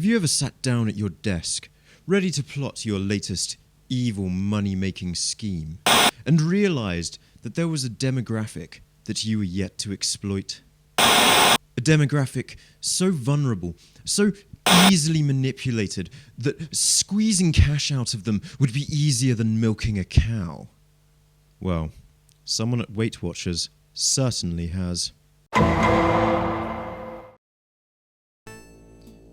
Have you ever sat down at your desk, ready to plot your latest evil money-making scheme, and realised that there was a demographic that you were yet to exploit? A demographic so vulnerable, so easily manipulated, that squeezing cash out of them would be easier than milking a cow. Well, someone at Weight Watchers certainly has.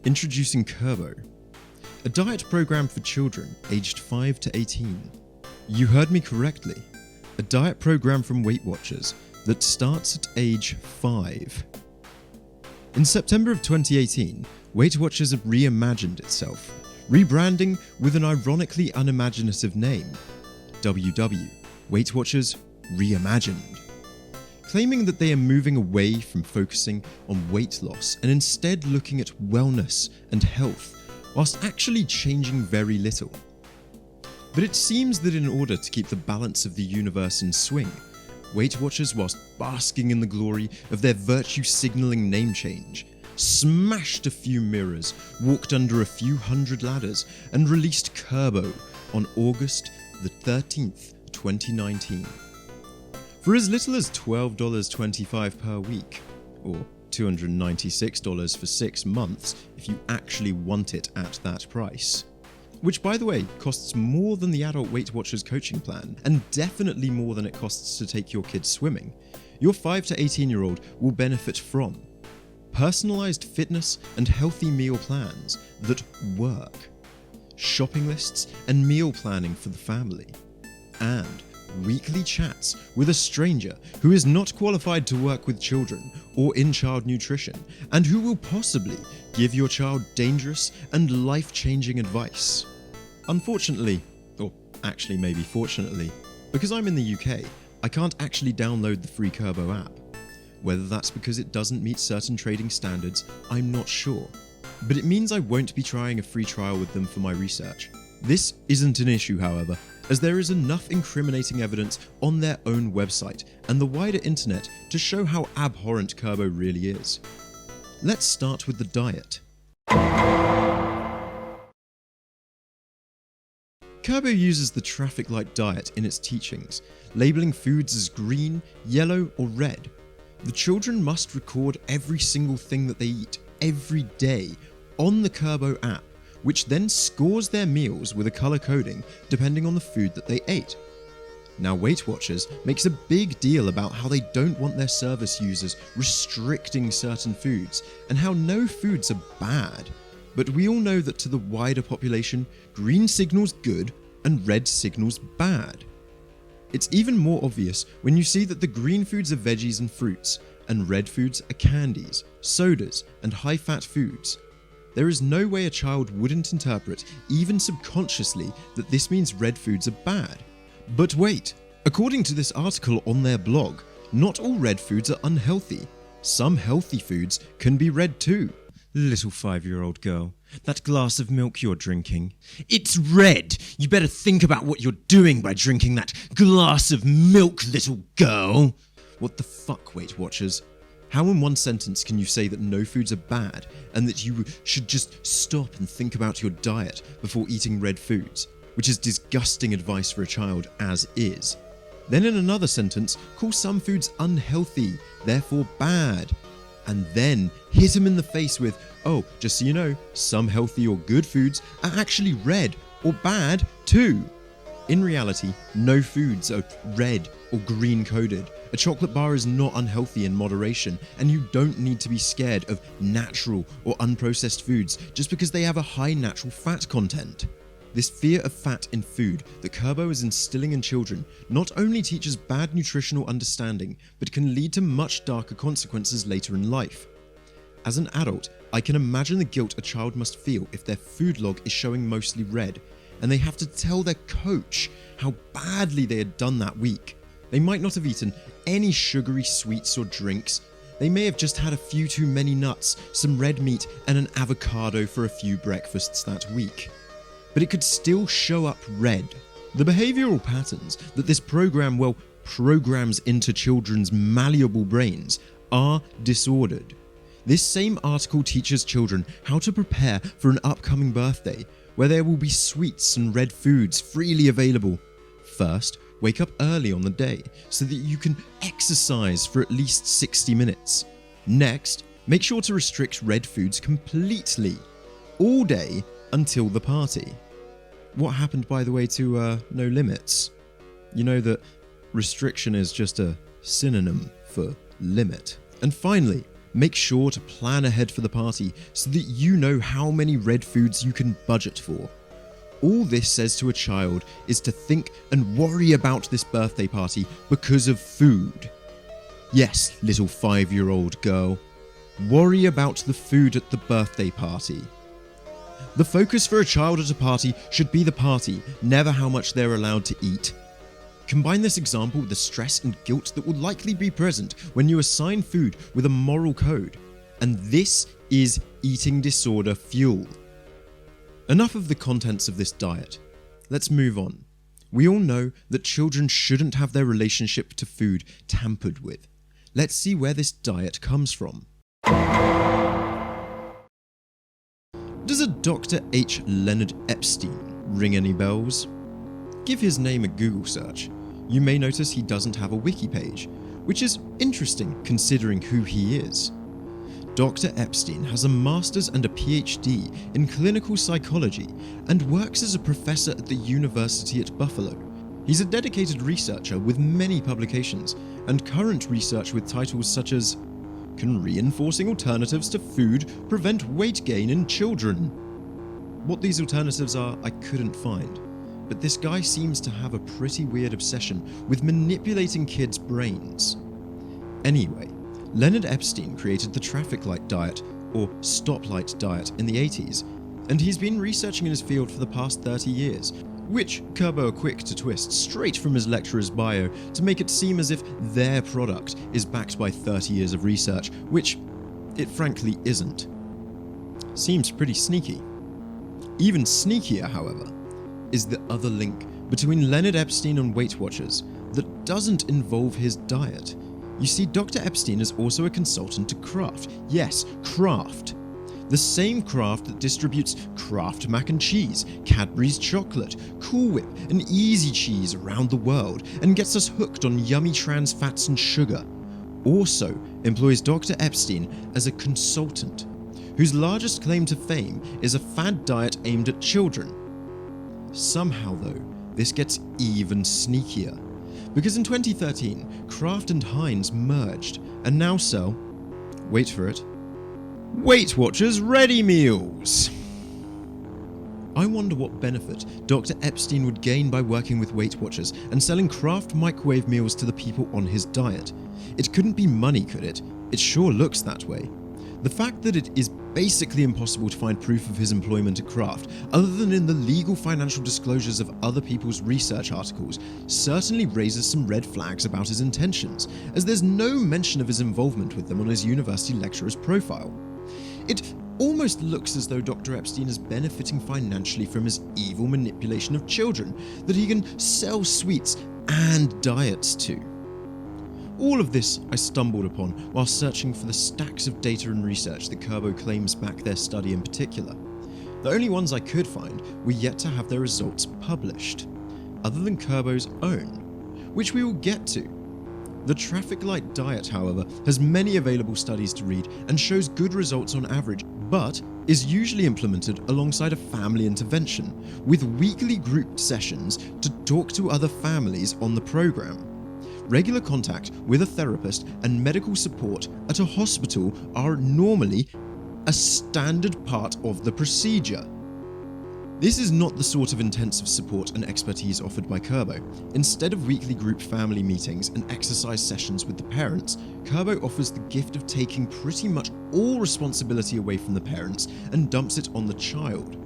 Introducing Kurbo, a diet program for children aged 5 to 18. You heard me correctly. A diet program from Weight Watchers that starts at age 5. In September of 2018, Weight Watchers have reimagined itself, rebranding with an ironically unimaginative name, WW, Weight Watchers Reimagined. Claiming that they are moving away from focusing on weight loss and instead looking at wellness and health, whilst actually changing very little. But it seems that in order to keep the balance of the universe in swing, Weight Watchers, whilst basking in the glory of their virtue signalling name change, smashed a few mirrors, walked under a few hundred ladders, and released Kurbo on August the 13th, 2019. For as little as $12.25 per week, or $296 for 6 months if you actually want it at that price. Which, by the way, costs more than the adult Weight Watchers coaching plan, and definitely more than it costs to take your kids swimming, your 5 to 18-year-old will benefit from personalised fitness and healthy meal plans that work, shopping lists and meal planning for the family, and weekly chats with a stranger who is not qualified to work with children or in child nutrition, and who will possibly give your child dangerous and life-changing advice. Unfortunately, or actually maybe fortunately, because I'm in the UK, I can't actually download the free Kurbo app. Whether that's because it doesn't meet certain trading standards, I'm not sure. But it means I won't be trying a free trial with them for my research. This isn't an issue, however, as there is enough incriminating evidence on their own website and the wider internet to show how abhorrent Kurbo really is. Let's start with the diet. Kurbo uses the traffic light diet in its teachings, labeling foods as green, yellow, or red. The children must record every single thing that they eat every day on the Kurbo app, which then scores their meals with a colour coding depending on the food that they ate. Now, Weight Watchers makes a big deal about how they don't want their service users restricting certain foods and how no foods are bad. But we all know that to the wider population, green signals good and red signals bad. It's even more obvious when you see that the green foods are veggies and fruits, and red foods are candies, sodas, and high-fat foods. There is no way a child wouldn't interpret, even subconsciously, that this means red foods are bad. But wait, according to this article on their blog, not all red foods are unhealthy. Some healthy foods can be red too. Little 5-year-old girl, that glass of milk you're drinking, it's red! You better think about what you're doing by drinking that glass of milk, little girl! What the fuck, Weight Watchers? How in one sentence can you say that no foods are bad and that you should just stop and think about your diet before eating red foods, which is disgusting advice for a child as is? Then in another sentence, call some foods unhealthy, therefore bad, and then hit him in the face with, oh, just so you know, some healthy or good foods are actually red or bad too. In reality, no foods are red or green coded. A chocolate bar is not unhealthy in moderation, and you don't need to be scared of natural or unprocessed foods just because they have a high natural fat content. This fear of fat in food that Kurbo is instilling in children not only teaches bad nutritional understanding, but can lead to much darker consequences later in life. As an adult, I can imagine the guilt a child must feel if their food log is showing mostly red, and they have to tell their coach how badly they had done that week. They might not have eaten any sugary sweets or drinks. They may have just had a few too many nuts, some red meat, and an avocado for a few breakfasts that week. But it could still show up red. The behavioural patterns that this program, programs into children's malleable brains are disordered. This same article teaches children how to prepare for an upcoming birthday where there will be sweets and red foods freely available. First, wake up early on the day so that you can exercise for at least 60 minutes. Next, make sure to restrict red foods completely, all day until the party. What happened, by the way, to no limits? You know that restriction is just a synonym for limit. And finally, make sure to plan ahead for the party so that you know how many red foods you can budget for. All this says to a child is to think and worry about this birthday party because of food. Yes, little 5-year-old girl, worry about the food at the birthday party. The focus for a child at a party should be the party, never how much they're allowed to eat. Combine this example with the stress and guilt that will likely be present when you assign food with a moral code. And this is eating disorder fuel. Enough of the contents of this diet. Let's move on. We all know that children shouldn't have their relationship to food tampered with. Let's see where this diet comes from. Does a Dr. H. Leonard Epstein ring any bells? Give his name a Google search. You may notice he doesn't have a wiki page, which is interesting considering who he is. Dr. Epstein has a master's and a PhD in clinical psychology and works as a professor at the University at Buffalo. He's a dedicated researcher with many publications and current research with titles such as "Can Reinforcing Alternatives to Food Prevent Weight Gain in Children?" What these alternatives are, I couldn't find, but this guy seems to have a pretty weird obsession with manipulating kids' brains. Anyway, Leonard Epstein created the traffic light diet, or stoplight diet, in the 80s, and he's been researching in his field for the past 30 years, which Kurbo are quick to twist straight from his lecturer's bio to make it seem as if their product is backed by 30 years of research, which it frankly isn't. Seems pretty sneaky. Even sneakier, however, is the other link between Leonard Epstein and Weight Watchers that doesn't involve his diet. You see, Dr. Epstein is also a consultant to Kraft. Yes, Kraft. The same Kraft that distributes Kraft mac and cheese, Cadbury's chocolate, Cool Whip, and Easy Cheese around the world and gets us hooked on yummy trans fats and sugar. Also employs Dr. Epstein as a consultant, whose largest claim to fame is a fad diet aimed at children. Somehow though, this gets even sneakier, because in 2013, Kraft and Heinz merged and now sell, wait for it, Weight Watchers ready meals. I wonder what benefit Dr. Epstein would gain by working with Weight Watchers and selling Kraft microwave meals to the people on his diet. It couldn't be money, could it? It sure looks that way. The fact that it is basically impossible to find proof of his employment at Kraft, other than in the legal financial disclosures of other people's research articles, certainly raises some red flags about his intentions, as there's no mention of his involvement with them on his university lecturer's profile. It almost looks as though Dr. Epstein is benefiting financially from his evil manipulation of children that he can sell sweets and diets to. All of this I stumbled upon while searching for the stacks of data and research that Kurbo claims back their study in particular. The only ones I could find were yet to have their results published, other than Kurbo's own, which we will get to. The traffic light diet, however, has many available studies to read and shows good results on average, but is usually implemented alongside a family intervention, with weekly grouped sessions to talk to other families on the program. Regular contact with a therapist and medical support at a hospital are normally a standard part of the procedure. This is not the sort of intensive support and expertise offered by Kurbo. Instead of weekly group family meetings and exercise sessions with the parents, Kurbo offers the gift of taking pretty much all responsibility away from the parents and dumps it on the child.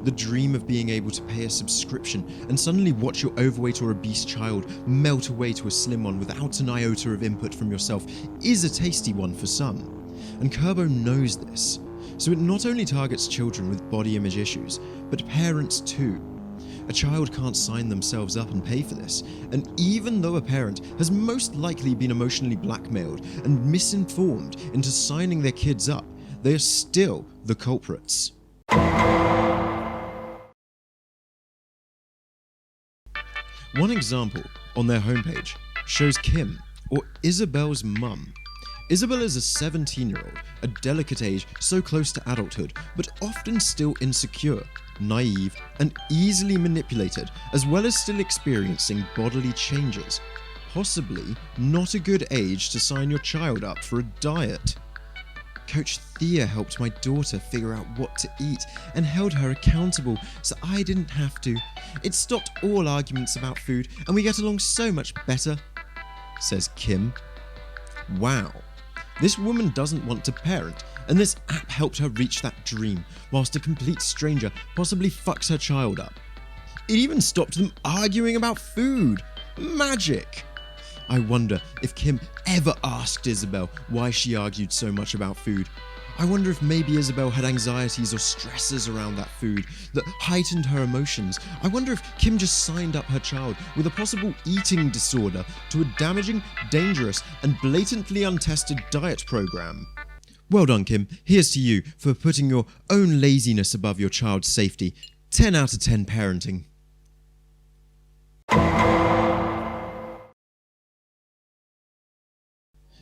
The dream of being able to pay a subscription and suddenly watch your overweight or obese child melt away to a slim one without an iota of input from yourself is a tasty one for some. And Kurbo knows this, so it not only targets children with body image issues, but parents too. A child can't sign themselves up and pay for this, and even though a parent has most likely been emotionally blackmailed and misinformed into signing their kids up, they are still the culprits. One example on their homepage shows Kim, or Isabel's mum. Isabel is a 17-year-old, a delicate age so close to adulthood, but often still insecure, naive, and easily manipulated, as well as still experiencing bodily changes. Possibly not a good age to sign your child up for a diet. Coach Thea helped my daughter figure out what to eat and held her accountable so I didn't have to. It stopped all arguments about food and we get along so much better, says Kim. Wow. This woman doesn't want to parent, and this app helped her reach that dream, whilst a complete stranger possibly fucks her child up. It even stopped them arguing about food. Magic! I wonder if Kim ever asked Isabel why she argued so much about food. I wonder if maybe Isabel had anxieties or stresses around that food that heightened her emotions. I wonder if Kim just signed up her child with a possible eating disorder to a damaging, dangerous, and blatantly untested diet program. Well done, Kim. Here's to you for putting your own laziness above your child's safety. 10 out of 10 parenting.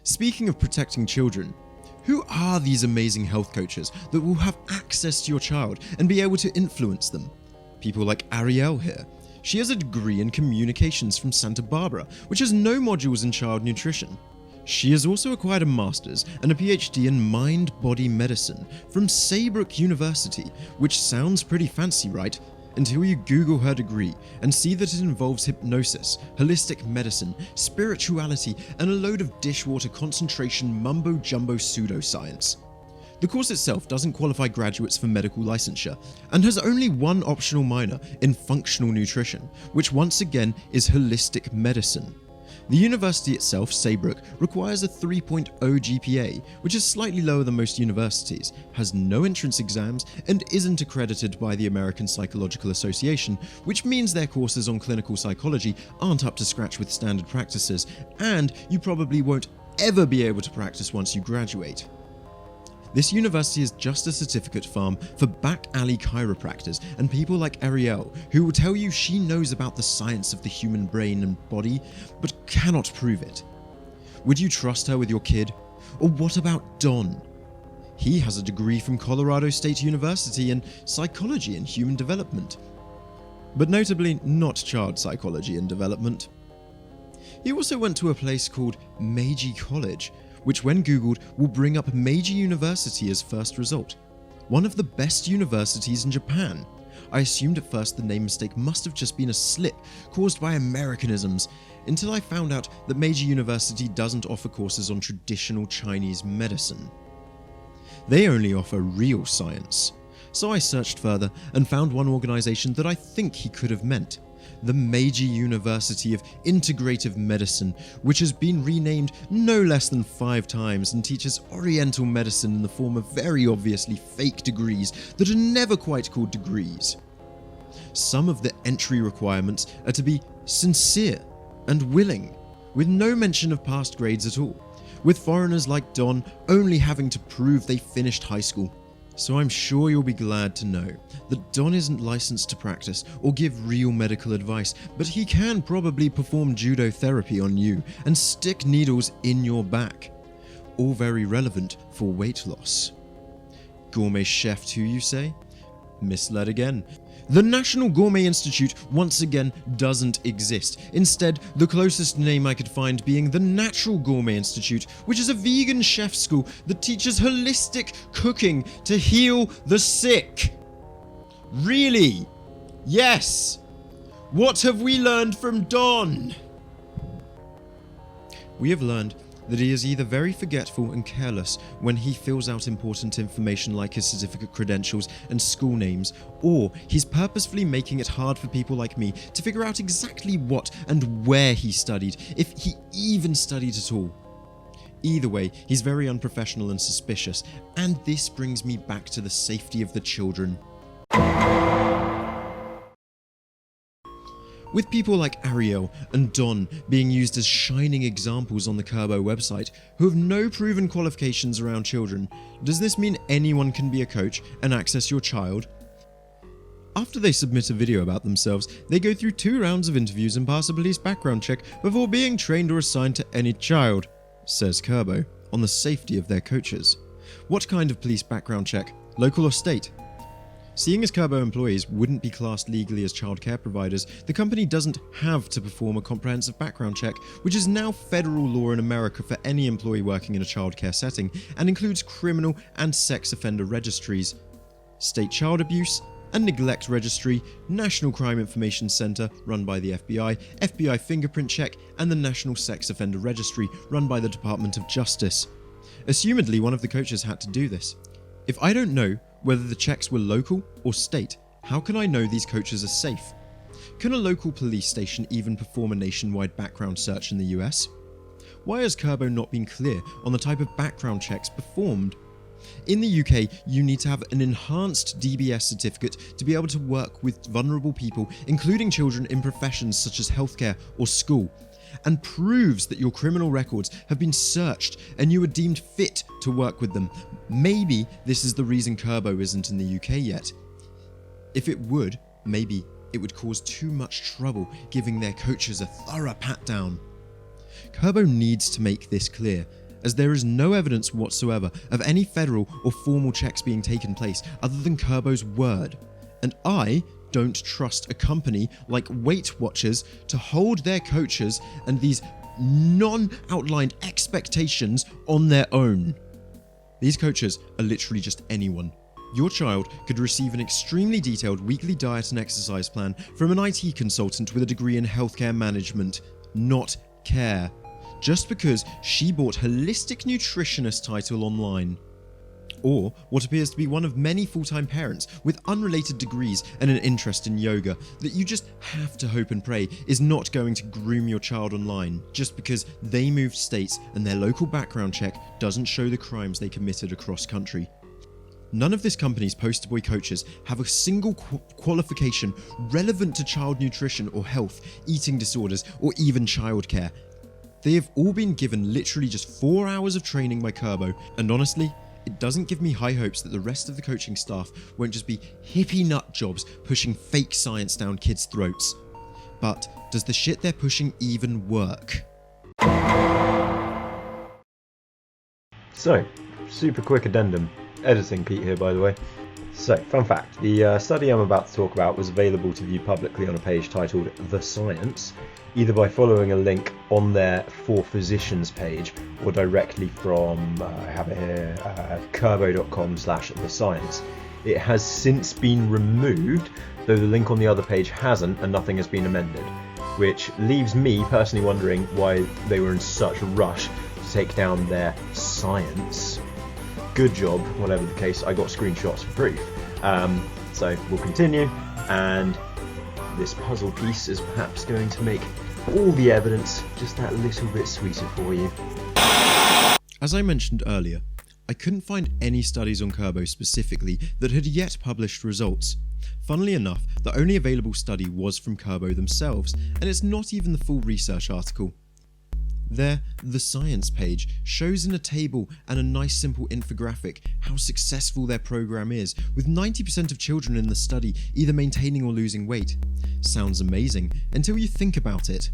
Speaking of protecting children, who are these amazing health coaches that will have access to your child and be able to influence them? People like Ariel here. She has a degree in communications from Santa Barbara, which has no modules in child nutrition. She has also acquired a master's and a PhD in mind-body medicine from Saybrook University, which sounds pretty fancy, right? Until you Google her degree and see that it involves hypnosis, holistic medicine, spirituality, and a load of dishwater concentration mumbo-jumbo pseudoscience. The course itself doesn't qualify graduates for medical licensure and has only one optional minor in functional nutrition, which once again is holistic medicine. The university itself, Saybrook, requires a 3.0 GPA, which is slightly lower than most universities, has no entrance exams, and isn't accredited by the American Psychological Association, which means their courses on clinical psychology aren't up to scratch with standard practices, and you probably won't ever be able to practice once you graduate. This university is just a certificate farm for back alley chiropractors and people like Ariel, who will tell you she knows about the science of the human brain and body, but cannot prove it. Would you trust her with your kid? Or what about Don? He has a degree from Colorado State University in psychology and human development, but notably not child psychology and development. He also went to a place called Meiji College, which when googled will bring up Meiji University as first result. One of the best universities in Japan. I assumed at first the name mistake must have just been a slip caused by Americanisms, until I found out that Meiji University doesn't offer courses on traditional Chinese medicine. They only offer real science. So I searched further and found one organization that I think he could have meant. The Meiji University of Integrative Medicine, which has been renamed no less than 5 times and teaches Oriental medicine in the form of very obviously fake degrees that are never quite called degrees. Some of the entry requirements are to be sincere and willing, with no mention of past grades at all, with foreigners like Don only having to prove they finished high school. So I'm sure you'll be glad to know that Don isn't licensed to practice or give real medical advice, but he can probably perform judo therapy on you and stick needles in your back. All very relevant for weight loss. Gourmet chef too, you say? Misled again. The National Gourmet Institute once again doesn't exist. Instead, the closest name I could find being the Natural Gourmet Institute, which is a vegan chef school that teaches holistic cooking to heal the sick. Really? Yes. What have we learned from Don? We have learned that he is either very forgetful and careless when he fills out important information like his certificate credentials and school names, or he's purposefully making it hard for people like me to figure out exactly what and where he studied, if he even studied at all. Either way, he's very unprofessional and suspicious, and this brings me back to the safety of the children. With people like Ariel and Don being used as shining examples on the Kurbo website who have no proven qualifications around children, does this mean anyone can be a coach and access your child? After they submit a video about themselves, they go through 2 rounds of interviews and pass a police background check before being trained or assigned to any child, says Kurbo, on the safety of their coaches. What kind of police background check? Local or state? Seeing as Kurbo employees wouldn't be classed legally as childcare providers, the company doesn't have to perform a comprehensive background check, which is now federal law in America for any employee working in a childcare setting and includes criminal and sex offender registries, state child abuse and neglect registry, National Crime Information Center run by the FBI, FBI fingerprint check, and the National Sex Offender Registry run by the Department of Justice. Assumedly, one of the coaches had to do this. If I don't know whether the checks were local or state, how can I know these coaches are safe? Can a local police station even perform a nationwide background search in the US? Why has Kurbo not been clear on the type of background checks performed? In the UK, you need to have an enhanced DBS certificate to be able to work with vulnerable people, including children in professions such as healthcare or school, and proves that your criminal records have been searched and you are deemed fit to work with them. Maybe this is the reason Kurbo isn't in the UK yet. If it would, maybe it would cause too much trouble giving their coaches a thorough pat-down. Kurbo needs to make this clear, as there is no evidence whatsoever of any federal or formal checks being taken place other than Kurbo's word, and I don't trust a company like weightwatchers to hold their coaches and these non-outlined expectations on their own. These coaches are literally just anyone. Your child could receive an extremely detailed weekly diet and exercise plan from an IT consultant with a degree in healthcare management, not care, just because she bought holistic nutritionist title online. Or what appears to be one of many full-time parents with unrelated degrees and an interest in yoga that you just have to hope and pray is not going to groom your child online just because they moved states and their local background check doesn't show the crimes they committed across country. None of this company's poster boy coaches have a single qualification relevant to child nutrition or health, eating disorders, or even childcare. They have all been given literally just 4 hours of training by Kurbo, and honestly, it doesn't give me high hopes that the rest of the coaching staff won't just be hippie nut jobs pushing fake science down kids' throats. But does the shit they're pushing even work? So, super quick addendum. Editing Pete here, by the way. So, fun fact, the study I'm about to talk about was available to view publicly on a page titled The Science, either by following a link on their For Physicians page or directly from, I have it here, kurbo.com/thescience. It has since been removed, though the link on the other page hasn't and nothing has been amended, which leaves me personally wondering why they were in such a rush to take down their science. Good job, whatever the case, I got screenshots for proof. So we'll continue, and this puzzle piece is perhaps going to make all the evidence just that little bit sweeter for you. As I mentioned earlier, I couldn't find any studies on Kurbo specifically that had yet published results. Funnily enough, the only available study was from Kurbo themselves, and it's not even the full research article. There, the science page shows in a table and a nice simple infographic how successful their program is, with 90% of children in the study either maintaining or losing weight. Sounds amazing until you think about it.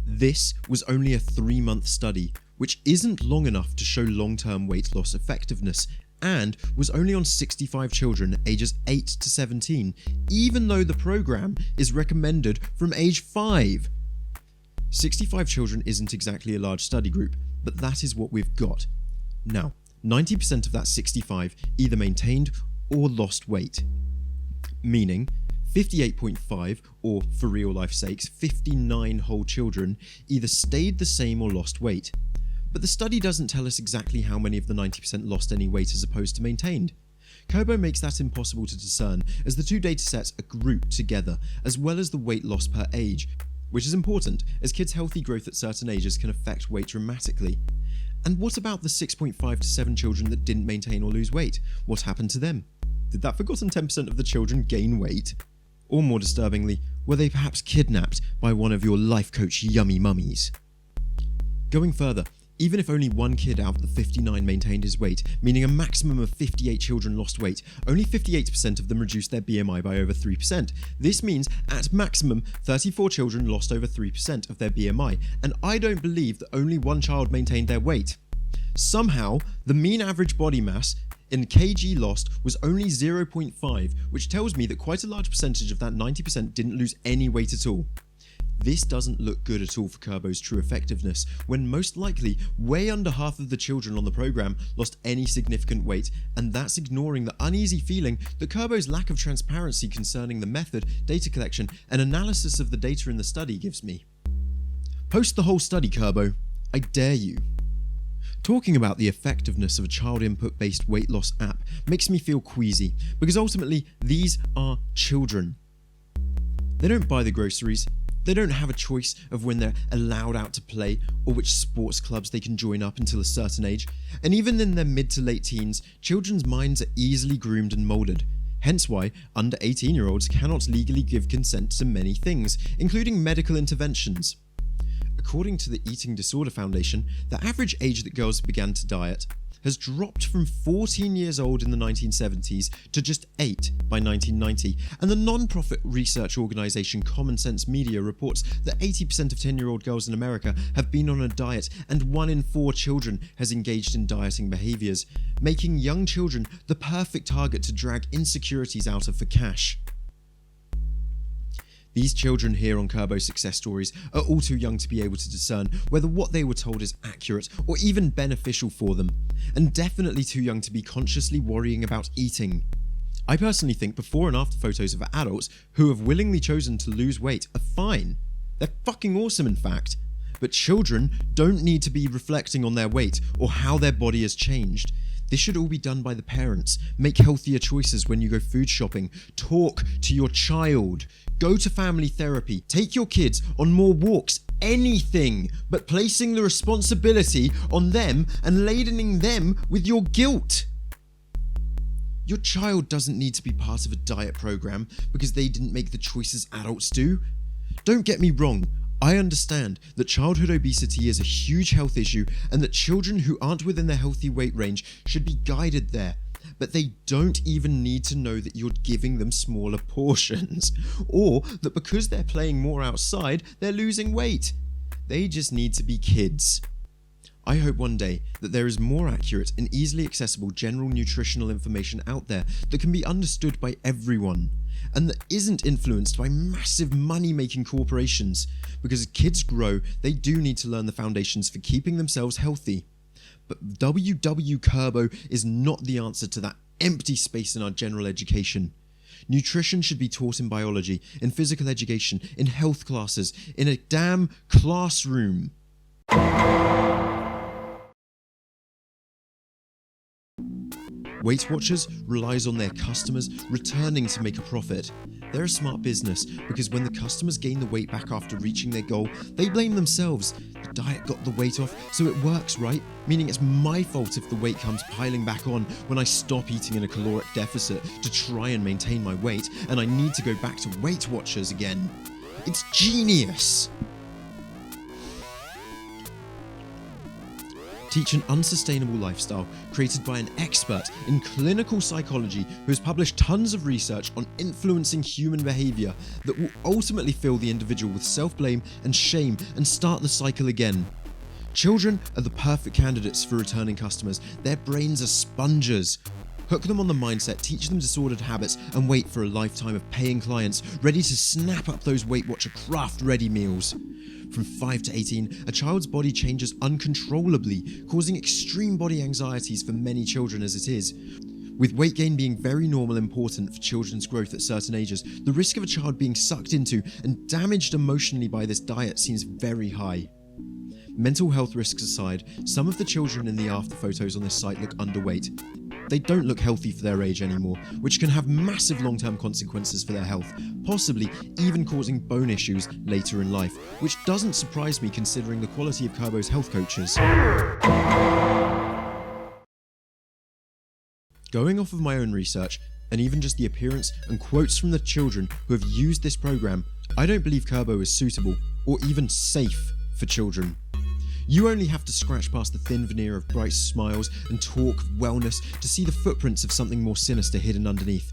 This was only a 3-month study, which isn't long enough to show long-term weight loss effectiveness, and was only on 65 children ages 8 to 17, even though the program is recommended from age 5. 65 children isn't exactly a large study group, but that is what we've got. Now, 90% of that 65 either maintained or lost weight, meaning 58.5, or for real life sakes, 59 whole children either stayed the same or lost weight. But the study doesn't tell us exactly how many of the 90% lost any weight as opposed to maintained. Kurbo makes that impossible to discern as the two datasets are grouped together, as well as the weight loss per age, which is important as kids' healthy growth at certain ages can affect weight dramatically. And what about the 6.5 to 7 children that didn't maintain or lose weight? What happened to them? Did that forgotten 10% of the children gain weight? Or more disturbingly, Were they perhaps kidnapped by one of your life coach yummy mummies? Going further, even if only one kid out of the 59 maintained his weight, meaning a maximum of 58 children lost weight, only 58% of them reduced their BMI by over 3%. This means, at maximum, 34 children lost over 3% of their BMI, and I don't believe that only one child maintained their weight. Somehow, the mean average body mass in kg lost was only 0.5, which tells me that quite a large percentage of that 90% didn't lose any weight at all. This doesn't look good at all for Kurbo's true effectiveness, when most likely way under half of the children on the program lost any significant weight, and that's ignoring the uneasy feeling that Kurbo's lack of transparency concerning the method, data collection, and analysis of the data in the study gives me. Post the whole study, Kurbo. I dare you. Talking about the effectiveness of a child input-based weight loss app makes me feel queasy, because ultimately these are children. They don't buy the groceries. They don't have a choice of when they're allowed out to play or which sports clubs they can join up until a certain age, and even in their mid to late teens, children's minds are easily groomed and moulded. Hence why under 18-year-olds cannot legally give consent to many things, including medical interventions. According to the Eating Disorder Foundation, the average age that girls began to diet has dropped from 14 years old in the 1970s to just 8 by 1990, and the non-profit research organisation Common Sense Media reports that 80% of 10-year-old girls in America have been on a diet, and 1 in 4 children has engaged in dieting behaviours, making young children the perfect target to drag insecurities out of for cash. These children here on Kurbo Success Stories are all too young to be able to discern whether what they were told is accurate or even beneficial for them, and definitely too young to be consciously worrying about eating. I personally think before and after photos of adults who have willingly chosen to lose weight are fine. They're fucking awesome, in fact. But children don't need to be reflecting on their weight or how their body has changed. This should all be done by the parents. Make healthier choices when you go food shopping. Talk to your child. Go to family therapy. Take your kids on more walks. Anything but placing the responsibility on them and ladening them with your guilt. Your child doesn't need to be part of a diet program because they didn't make the choices adults do. Don't get me wrong. I understand that childhood obesity is a huge health issue and that children who aren't within their healthy weight range should be guided there, but they don't even need to know that you're giving them smaller portions, or that because they're playing more outside, they're losing weight. They just need to be kids. I hope one day that there is more accurate and easily accessible general nutritional information out there that can be understood by everyone, and that isn't influenced by massive money-making corporations, because as kids grow, they do need to learn the foundations for keeping themselves healthy. But WW Kurbo is not the answer to that empty space in our general education. Nutrition should be taught in biology, in physical education, in health classes, in a damn classroom. Weight Watchers relies on their customers returning to make a profit. They're a smart business because when the customers gain the weight back after reaching their goal, they blame themselves. The diet got the weight off, so it works, right? Meaning it's my fault if the weight comes piling back on when I stop eating in a caloric deficit to try and maintain my weight, and I need to go back to Weight Watchers again. It's genius! Teach an unsustainable lifestyle created by an expert in clinical psychology who has published tons of research on influencing human behaviour that will ultimately fill the individual with self-blame and shame and start the cycle again. Children are the perfect candidates for returning customers. Their brains are sponges. Hook them on the mindset, teach them disordered habits, and wait for a lifetime of paying clients ready to snap up those Weight Watcher craft-ready meals. From 5 to 18, a child's body changes uncontrollably, causing extreme body anxieties for many children as it is. With weight gain being very normal and important for children's growth at certain ages, the risk of a child being sucked into and damaged emotionally by this diet seems very high. Mental health risks aside, some of the children in the after photos on this site look underweight. They don't look healthy for their age anymore, which can have massive long-term consequences for their health, possibly even causing bone issues later in life, which doesn't surprise me considering the quality of Kurbo's health coaches. Going off of my own research, and even just the appearance and quotes from the children who have used this program, I don't believe Kurbo is suitable or even safe for children. You only have to scratch past the thin veneer of bright smiles and talk of wellness to see the footprints of something more sinister hidden underneath.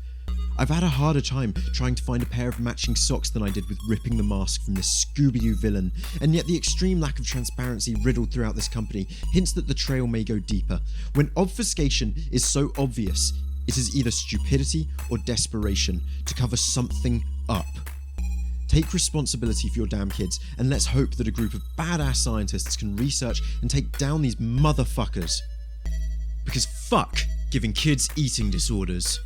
I've had a harder time trying to find a pair of matching socks than I did with ripping the mask from this Scooby-Doo villain, and yet the extreme lack of transparency riddled throughout this company hints that the trail may go deeper. When obfuscation is so obvious, it is either stupidity or desperation to cover something up. Take responsibility for your damn kids, and let's hope that a group of badass scientists can research and take down these motherfuckers. Because fuck giving kids eating disorders.